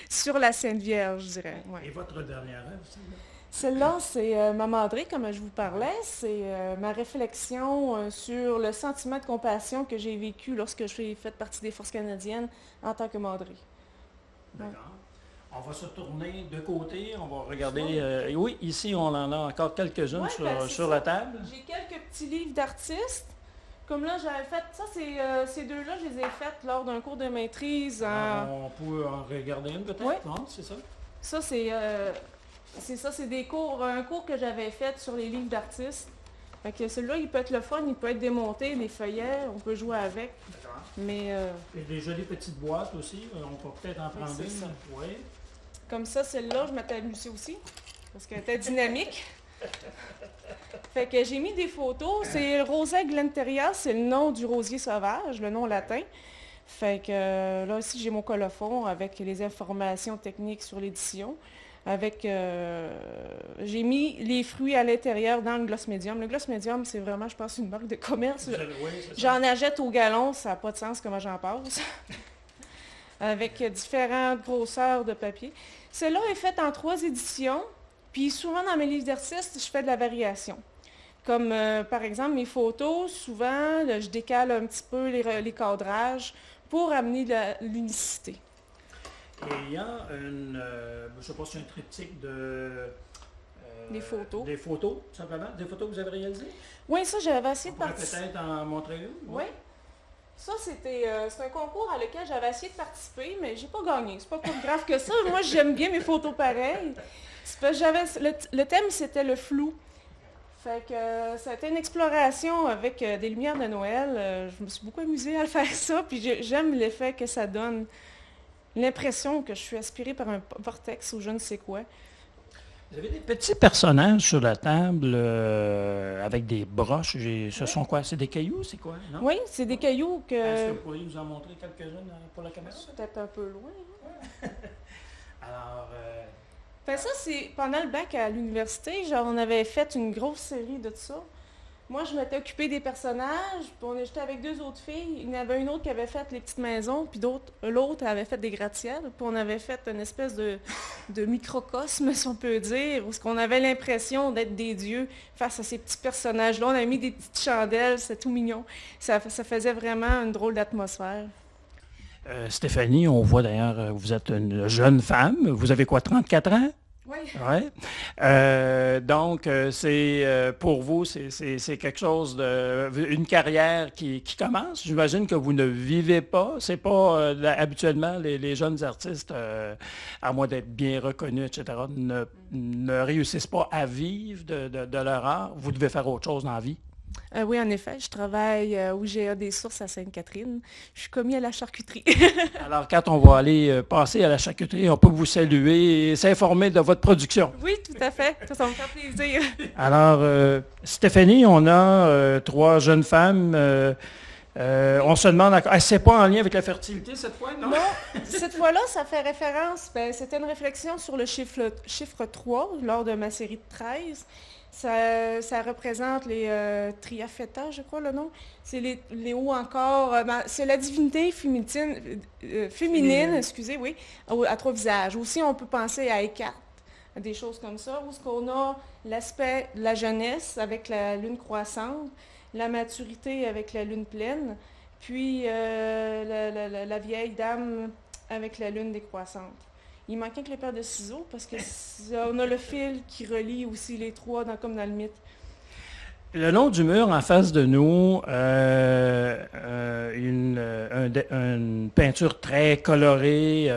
sur la Sainte Vierge, je dirais. Ouais. Et votre dernière œuvre, celle-là? Celle-là, c'est Ma Madré, comme je vous parlais. C'est ma réflexion sur le sentiment de compassion que j'ai vécu lorsque j'ai fait partie des Forces canadiennes en tant que madré. Ouais. D'accord. On va se tourner de côté, on va regarder. Oui, ici, on en a encore quelques-unes Ouais, sur la table. J'ai quelques petits livres d'artistes. Comme là, j'avais fait ça, ces deux-là, je les ai faites lors d'un cours de maîtrise. On peut en regarder une peut-être, Oui. non? C'est ça? Ça, c'est des cours, un cours que j'avais fait sur les livres d'artistes. Fait que celui-là, il peut être le fun, il peut être démonté, les feuillets, on peut jouer avec. D'accord. Mais Et des jolies petites boîtes aussi, on peut peut-être en prendre c'est une. ça. Oui. Comme ça, celle-là, je m'étais amusée aussi, parce qu'elle était dynamique. Fait que j'ai mis des photos. C'est Rosa glenteria, c'est le nom du rosier sauvage, le nom latin. Fait que là aussi, j'ai mon colophon avec les informations techniques sur l'édition. J'ai mis les fruits à l'intérieur dans le gloss médium. Le gloss médium, c'est vraiment, je pense, une marque de commerce. Oui, c'est ça. J'en achète au galon, ça n'a pas de sens comment j'en passe. Avec différentes grosseurs de papier. Celle-là est faite en 3 éditions. Puis souvent dans mes livres d'artistes, je fais de la variation. Comme par exemple mes photos, souvent je décale un petit peu les cadrages pour amener de l'unicité. Et il y a je ne sais pas si c'est un triptyque Des photos. Des photos, simplement. Des photos que vous avez réalisées? Oui, ça j'avais essayé On de pourrait participer. peut-être en montrer une? Oui. Ça, c'est un concours à lequel j'avais essayé de participer, mais j'ai pas gagné. C'est pas plus grave que ça. Moi, j'aime bien mes photos pareilles. C'est parce que le thème, c'était le flou. Fait que ça a été une exploration avec des lumières de Noël. Je me suis beaucoup amusée à faire ça, puis j'aime l'effet que ça donne. L'impression que je suis aspirée par un vortex ou je ne sais quoi. Vous avez des petits personnages sur la table avec des broches. Ce sont quoi? C'est des cailloux? C'est quoi? Non? Oui, c'est des cailloux que... Est-ce que vous pourriez nous en montrer quelques-unes pour la caméra? C'est peut-être un peu loin. Alors, Enfin, ça, c'est pendant le bac à l'université, genre, on avait fait une grosse série de ça. Moi, je m'étais occupée des personnages, puis j'étais avec 2 autres filles. Il y en avait une autre qui avait fait les petites maisons, puis l'autre avait fait des gratte-ciels. Puis on avait fait une espèce de microcosme, si on peut dire, où on avait l'impression d'être des dieux face à ces petits personnages-là. On a mis des petites chandelles, c'était tout mignon. Ça faisait vraiment une drôle d'atmosphère. Stéphanie, on voit d'ailleurs, vous êtes une jeune femme. Vous avez quoi, 34 ans? Oui. Ouais. Donc, pour vous, c'est quelque chose une carrière qui commence. J'imagine que vous ne vivez pas. C'est pas habituellement les jeunes artistes, à moins d'être bien reconnus, etc., ne réussissent pas à vivre de leur art. Vous devez faire autre chose dans la vie. Oui, en effet, je travaille au IGA des Sources à Sainte-Catherine. Je suis commis à la charcuterie. Alors, quand on va aller passer à la charcuterie, on peut vous saluer et s'informer de votre production. Oui, tout à fait. Ça me fait plaisir. Alors, Stéphanie, on a 3 jeunes femmes. On se demande, c'est pas en lien avec la fertilité cette fois, non? Non, cette fois-là, ça fait référence, c'était une réflexion sur le chiffre 3 lors de ma série de 13. Ça représente les Triafeta, je crois le nom. C'est les hauts encore. C'est la divinité féminine, excusez, oui, à 3 visages. Aussi, on peut penser à Hécate, à des choses comme ça, où ce qu'on a l'aspect de la jeunesse avec la lune croissante, la maturité avec la lune pleine, puis la vieille dame avec la lune décroissante. Il manquait que les paires de ciseaux parce que on a le fil qui relie aussi les 3 comme dans le mythe. Le long du mur, en face de nous, une peinture très colorée.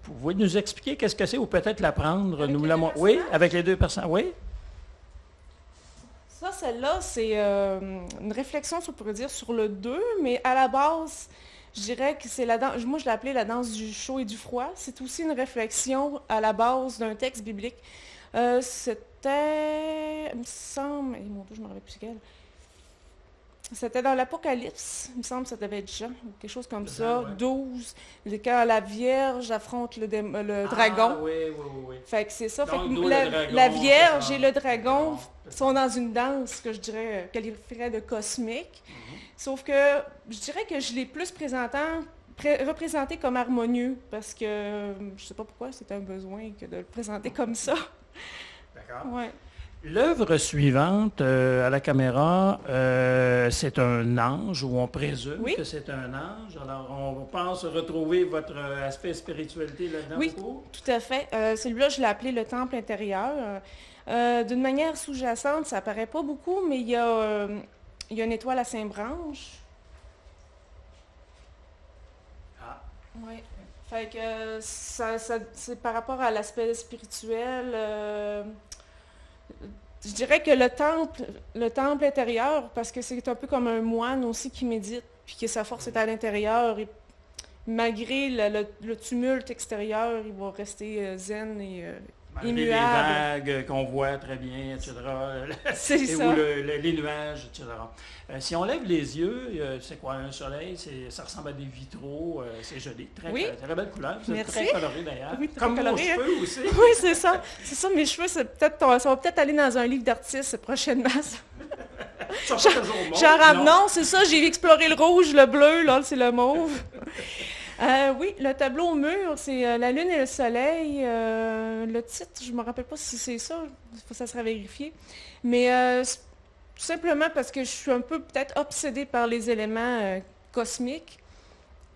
Vous pouvez nous expliquer qu'est-ce que c'est ou peut-être la prendre? Avec nous les la deux Oui, personnages? avec les 2 personnes. Oui. Ça, celle-là, c'est une réflexion, on pourrait dire, sur le 2, mais à la base, je dirais que c'est la danse. Moi, je l'ai appelée la danse du chaud et du froid. C'est aussi une réflexion à la base d'un texte biblique. C'était, il me semble, mon Dieu, je me rappelle plus quel. C'était dans l'Apocalypse, il me semble que ça devait être Jean, ou quelque chose comme ça, ouais. 12, quand la Vierge affronte le dragon. Ah, oui, oui, oui, oui. Fait que c'est ça. Donc, Fait d'où que le dragon, la Vierge c'est et le dragon ça. sont dans une danse que je dirais qualifierais de cosmique. Sauf que je dirais que je l'ai plus présentant représenté comme harmonieux, parce que je ne sais pas pourquoi c'est un besoin que de le présenter comme ça. D'accord. Ouais. L'œuvre suivante à la caméra, c'est un ange, ou on présume que c'est un ange. Alors, on pense retrouver votre aspect spiritualité là-dedans. Oui, tout à fait. Celui-là, je l'ai appelé le temple intérieur. D'une manière sous-jacente, ça apparaît pas beaucoup, mais il y a une étoile à 5 branches. Ah. Oui. Fait que c'est par rapport à l'aspect spirituel. Je dirais que le temple intérieur, parce que c'est un peu comme un moine aussi qui médite, puis que sa force est à l'intérieur, et malgré le tumulte extérieur, il va rester zen et immuable. Les vagues qu'on voit très bien, etc. C'est ça. Ou les nuages, etc. Si on lève les yeux, c'est quoi un soleil? Ça ressemble à des vitraux, c'est joli. Très belle couleur. C'est très coloré d'ailleurs. Oui, comme coloré, vos cheveux aussi. Oui, c'est ça. C'est ça, mes cheveux, ça va peut-être aller dans un livre d'artiste prochainement. Non, c'est ça, j'ai exploré le rouge, le bleu, là, c'est le mauve. Oui, le tableau au mur, c'est La Lune et le Soleil. Le titre, je ne me rappelle pas si c'est ça, ça sera vérifié. Mais tout simplement parce que je suis un peu peut-être obsédée par les éléments cosmiques.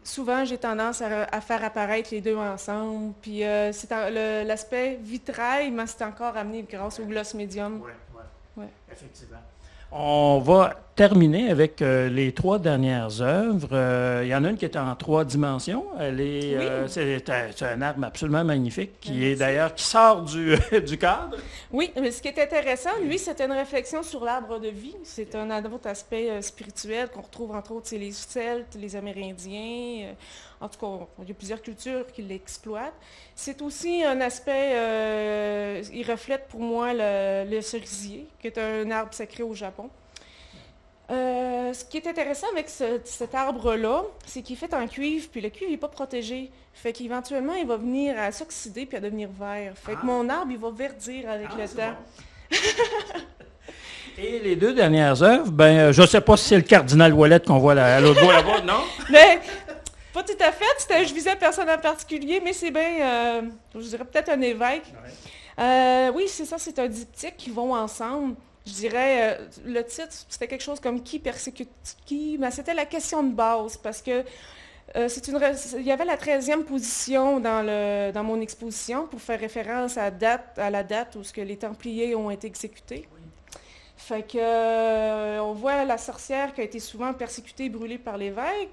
Souvent, j'ai tendance à faire apparaître les deux ensemble. Puis l'aspect vitrail, mais c'est encore amené grâce au gloss médium. Oui, effectivement. On va terminer avec les 3 dernières œuvres. Il y en a une qui est en 3 dimensions. C'est un arbre absolument magnifique qui sort du cadre. Oui, mais ce qui est intéressant, lui, c'était une réflexion sur l'arbre de vie. C'est un autre aspect spirituel qu'on retrouve entre autres chez les Celtes, les Amérindiens. En tout cas, il y a plusieurs cultures qui l'exploitent. C'est aussi un aspect, il reflète pour moi le cerisier, qui est un arbre sacré au Japon. Ce qui est intéressant avec cet arbre-là, c'est qu'il est fait en cuivre, puis le cuivre n'est pas protégé. Fait qu'éventuellement, il va venir à s'oxyder puis à devenir vert. Fait que mon arbre, il va verdir avec le temps. Bon. Et les 2 dernières œuvres, je ne sais pas si c'est le cardinal Ouellet qu'on voit à l'autre bout là-bas, non? Mais, pas tout à fait. Je visais personne en particulier, mais c'est bien, je dirais peut-être un évêque. Oui, c'est ça, c'est un diptyque qui vont ensemble. Je dirais, le titre, c'était quelque chose comme qui persécute qui, mais c'était la question de base, parce que il y avait la 13e position dans mon exposition pour faire référence à la date où les Templiers ont été exécutés. Oui. Fait que on voit la sorcière qui a été souvent persécutée et brûlée par l'évêque.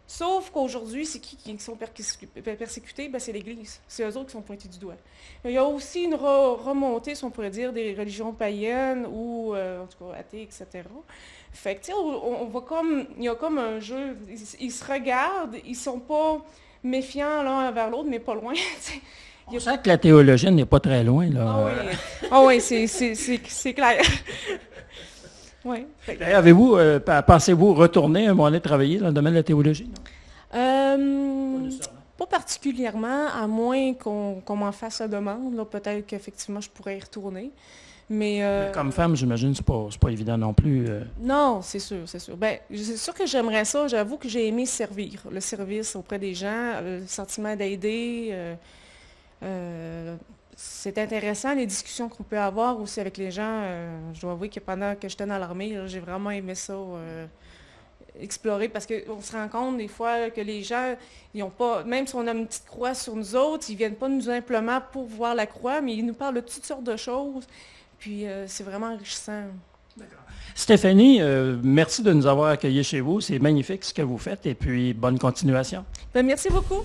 Sauf qu'aujourd'hui, c'est qui sont persécutés? C'est l'Église. C'est eux autres qui sont pointés du doigt. Il y a aussi une remontée, si on pourrait dire, des religions païennes ou, en tout cas, athées, etc. Fait que, tu sais, on voit il y a comme un jeu. Ils se regardent, ils sont pas méfiants l'un vers l'autre, mais pas loin. On sent que la théologie n'est pas très loin, là. Ah oui, c'est clair. Oui. Avez-vous, pensez-vous retourner un moment donné travailler dans le domaine de la théologie? Non? Pas particulièrement, à moins qu'on m'en fasse la demande. Là, peut-être qu'effectivement, je pourrais y retourner. Mais comme femme, j'imagine que c'est pas évident non plus. Non, c'est sûr, c'est sûr. C'est sûr que j'aimerais ça. J'avoue que j'ai aimé servir. Le service auprès des gens, le sentiment d'aider. C'est intéressant, les discussions qu'on peut avoir aussi avec les gens. Je dois avouer que pendant que j'étais dans l'armée, j'ai vraiment aimé ça, explorer, parce qu'on se rend compte des fois que les gens, ils ont pas, même si on a une petite croix sur nous autres, ils ne viennent pas nous simplement pour voir la croix, mais ils nous parlent de toutes sortes de choses. Puis c'est vraiment enrichissant. D'accord. Stéphanie, merci de nous avoir accueillis chez vous. C'est magnifique ce que vous faites et puis bonne continuation. Merci beaucoup.